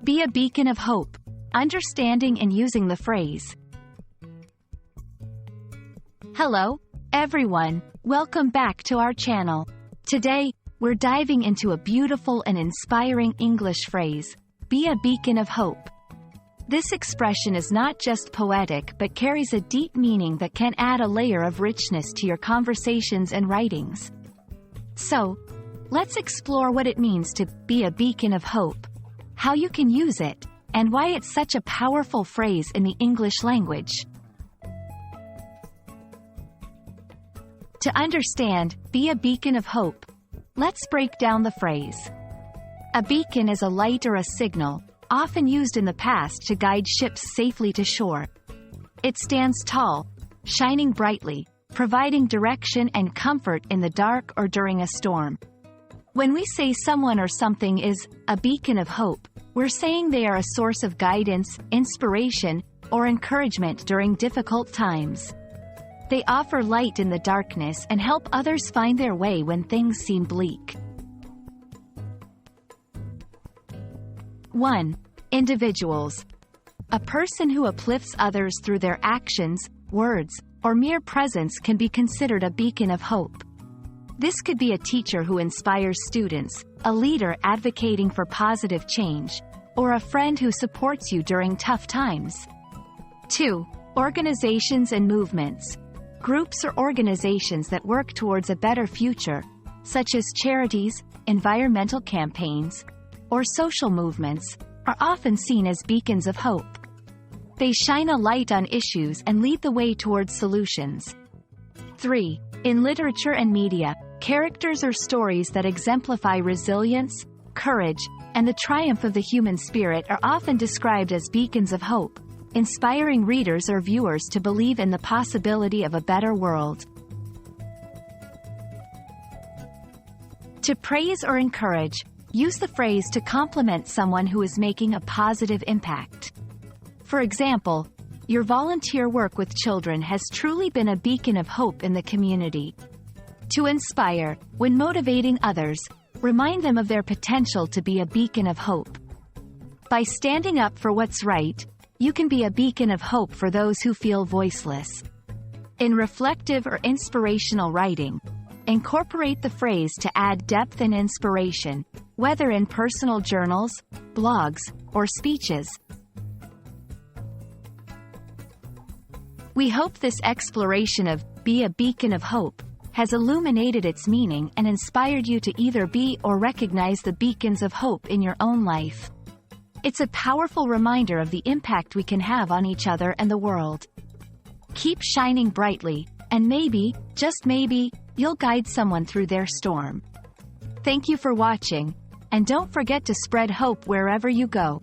Be a beacon of hope. Understanding and using the phrase. Hello, everyone. Welcome back to our channel. Today, we're diving into a beautiful and inspiring English phrase, be a beacon of hope. This expression is not just poetic but carries a deep meaning that can add a layer of richness to your conversations and writings. So, let's explore what it means to be a beacon of hope, how you can use it, and why it's such a powerful phrase in the English language. To understand, be a beacon of hope, let's break down the phrase. A beacon is a light or a signal, often used in the past to guide ships safely to shore. It stands tall, shining brightly, providing direction and comfort in the dark or during a storm. When we say someone or something is a beacon of hope, we're saying they are a source of guidance, inspiration, or encouragement during difficult times. They offer light in the darkness and help others find their way when things seem bleak. 1. Individuals. A person who uplifts others through their actions, words, or mere presence can be considered a beacon of hope. This could be a teacher who inspires students, a leader advocating for positive change, or a friend who supports you during tough times. 2. Organizations and movements. Groups or organizations that work towards a better future, such as charities, environmental campaigns, or social movements, are often seen as beacons of hope. They shine a light on issues and lead the way towards solutions. 3. In literature and media, characters or stories that exemplify resilience, courage, and the triumph of the human spirit are often described as beacons of hope, inspiring readers or viewers to believe in the possibility of a better world. To praise or encourage, use the phrase to compliment someone who is making a positive impact. For example, your volunteer work with children has truly been a beacon of hope in the community. To inspire, when motivating others, remind them of their potential to be a beacon of hope. By standing up for what's right, you can be a beacon of hope for those who feel voiceless. In reflective or inspirational writing, incorporate the phrase to add depth and inspiration, whether in personal journals, blogs, or speeches. We hope this exploration of be a beacon of hope has illuminated its meaning and inspired you to either be or recognize the beacons of hope in your own life. It's a powerful reminder of the impact we can have on each other and the world. Keep shining brightly, and maybe, just maybe, you'll guide someone through their storm. Thank you for watching, and don't forget to spread hope wherever you go.